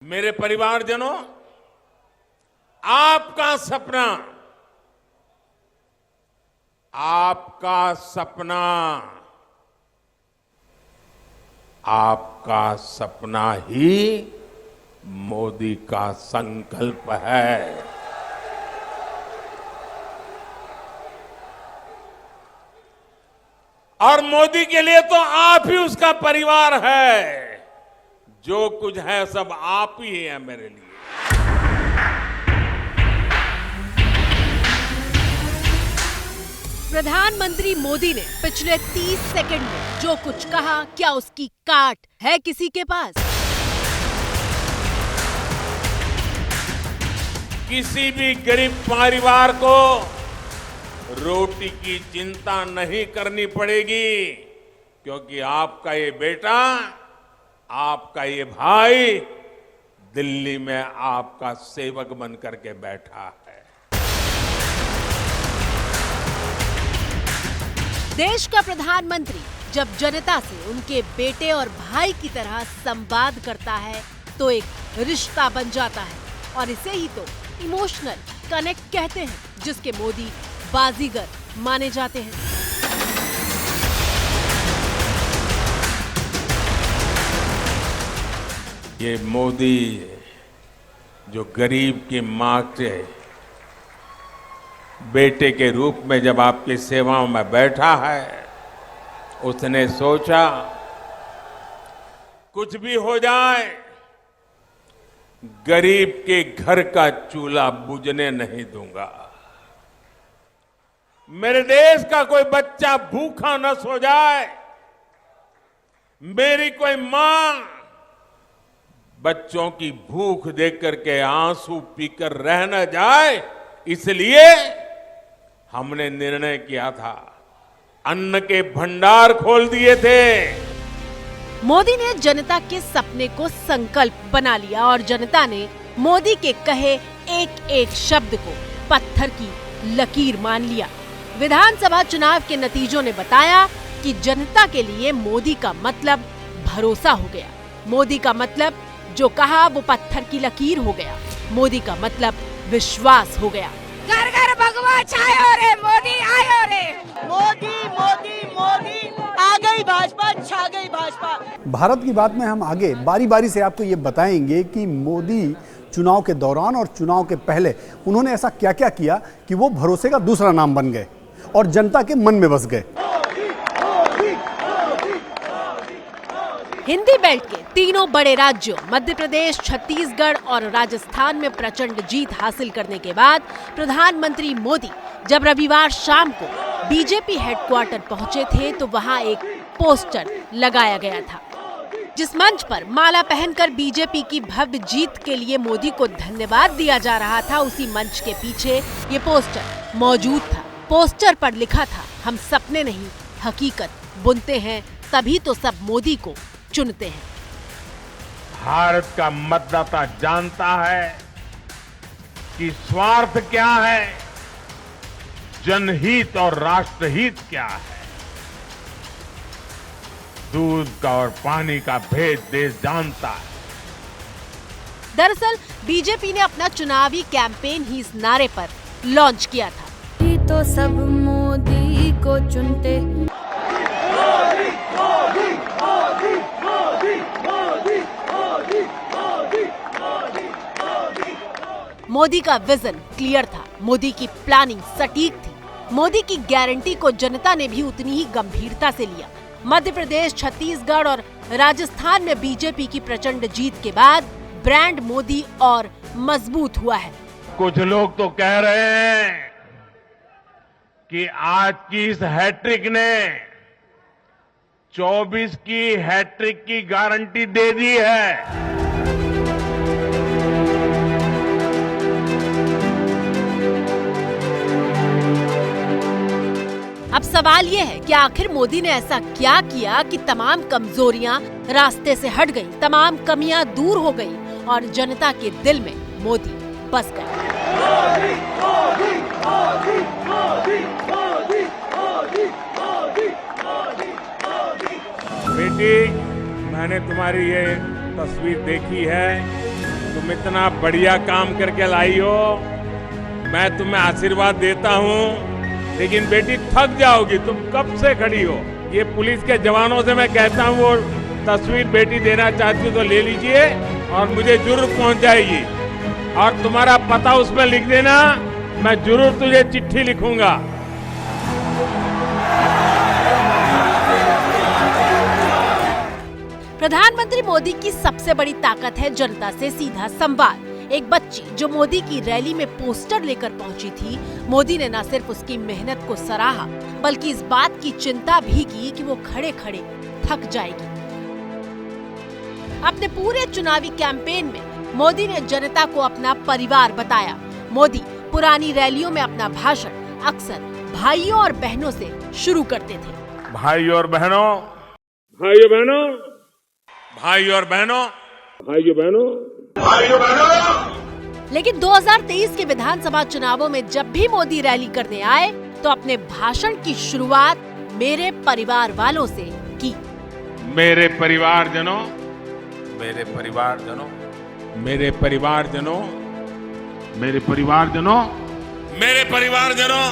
मेरे परिवारजनों, आपका सपना आपका सपना ही मोदी का संकल्प है। और मोदी के लिए तो आप ही उसका परिवार है। जो कुछ है सब आप ही है मेरे लिए। प्रधानमंत्री मोदी ने पिछले 30 सेकंड में जो कुछ कहा, क्या उसकी काट है किसी के पास? किसी भी गरीब परिवार को रोटी की चिंता नहीं करनी पड़ेगी, क्योंकि आपका ये बेटा, आपका ये भाई दिल्ली में आपका सेवक बन करके बैठा है। देश का प्रधानमंत्री जब जनता से उनके बेटे और भाई की तरह संवाद करता है तो एक रिश्ता बन जाता है, और इसे ही तो इमोशनल कनेक्ट कहते हैं, जिसके मोदी बाजीगर माने जाते हैं। ये मोदी जो गरीब की मां के बेटे के रूप में जब आपकी सेवा में बैठा है, उसने सोचा कुछ भी हो जाए, गरीब के घर का चूल्हा बुझने नहीं दूंगा। मेरे देश का कोई बच्चा भूखा न सो जाए, मेरी कोई मां बच्चों की भूख देख करके आंसू पीकर रह न जाए, इसलिए हमने निर्णय किया था, अन्न के भंडार खोल दिए थे। मोदी ने जनता के सपने को संकल्प बना लिया और जनता ने मोदी के कहे एक एक शब्द को पत्थर की लकीर मान लिया। विधानसभा चुनाव के नतीजों ने बताया कि जनता के लिए मोदी का मतलब भरोसा हो गया। मोदी का मतलब जो कहा वो पत्थर की लकीर हो गया। मोदी का मतलब विश्वास हो गया। घर घर भगवा छायो रे, मोदी आयो रे। मोदी मोदी मोदी, आ गई भाजपा, छा गई भाजपा। भारत की बात में हम आगे बारी बारी से आपको ये बताएंगे कि मोदी चुनाव के दौरान और चुनाव के पहले उन्होंने ऐसा क्या क्या किया कि वो भरोसे का दूसरा नाम बन गए और जनता के मन में बस गए। हिंदी बेल्ट के तीनों बड़े राज्यों मध्य प्रदेश, छत्तीसगढ़ और राजस्थान में प्रचंड जीत हासिल करने के बाद प्रधानमंत्री मोदी जब रविवार शाम को बीजेपी हेडक्वार्टर पहुंचे थे तो वहां एक पोस्टर लगाया गया था, जिस मंच पर माला पहनकर बीजेपी की भव्य जीत के लिए मोदी को धन्यवाद दिया जा रहा था। उसी मंच के पीछे ये पोस्टर मौजूद था। पोस्टर पर लिखा था, हम सपने नहीं हकीकत बुनते हैं, तभी तो सब मोदी को चुनते हैं। भारत का मतदाता जानता है कि स्वार्थ क्या है, जनहित और राष्ट्रहित क्या है। दूध का और पानी का भेद देश जानता है। दरअसल बीजेपी ने अपना चुनावी कैंपेन ही इस नारे पर लॉन्च किया था, तो सब मोदी को चुनते। मोदी का विजन क्लियर था, मोदी की प्लानिंग सटीक थी, मोदी की गारंटी को जनता ने भी उतनी ही गंभीरता से लिया। मध्य प्रदेश, छत्तीसगढ़ और राजस्थान में बीजेपी की प्रचंड जीत के बाद ब्रांड मोदी और मजबूत हुआ है। कुछ लोग तो कह रहे हैं कि आज की इस हैट्रिक ने 24 की हैट्रिक की गारंटी दे दी है। अब सवाल ये है कि आखिर मोदी ने ऐसा क्या किया कि तमाम कमजोरियां रास्ते से हट गईं, तमाम कमियां दूर हो गईं और जनता के दिल में मोदी बस गए। बेटी, मैंने तुम्हारी ये तस्वीर देखी है, तुम इतना बढ़िया काम करके लाई हो, मैं तुम्हें आशीर्वाद देता हूँ, लेकिन बेटी थक जाओगी, तुम कब से खड़ी हो। ये पुलिस के जवानों से मैं कहता हूँ, वो तस्वीर बेटी देना चाहती हो तो ले लीजिए और मुझे जरूर पहुंच जाएगी, और तुम्हारा पता उसमें लिख देना, मैं जरूर तुझे चिट्ठी लिखूंगा। प्रधानमंत्री मोदी की सबसे बड़ी ताकत है जनता से सीधा संवाद। एक बच्ची जो मोदी की रैली में पोस्टर लेकर पहुंची थी, मोदी ने न सिर्फ उसकी मेहनत को सराहा, बल्कि इस बात की चिंता भी की कि वो खड़े खड़े थक जाएगी। अपने पूरे चुनावी कैंपेन में मोदी ने जनता को अपना परिवार बताया। मोदी पुरानी रैलियों में अपना भाषण अक्सर भाइयों और बहनों से शुरू करते थे। भाइयों और बहनों, भाइयों बहनों, भाइयों और बहनों, भाइयों बहनों, भाइयों बहनों। लेकिन 2023 के विधानसभा चुनावों में जब भी मोदी रैली करने आए तो अपने भाषण की शुरुआत मेरे परिवार वालों से की। मेरे परिवारजनों, मेरे परिवारजनों, मेरे परिवारजनों, मेरे परिवारजनों, मेरे परिवारजनों,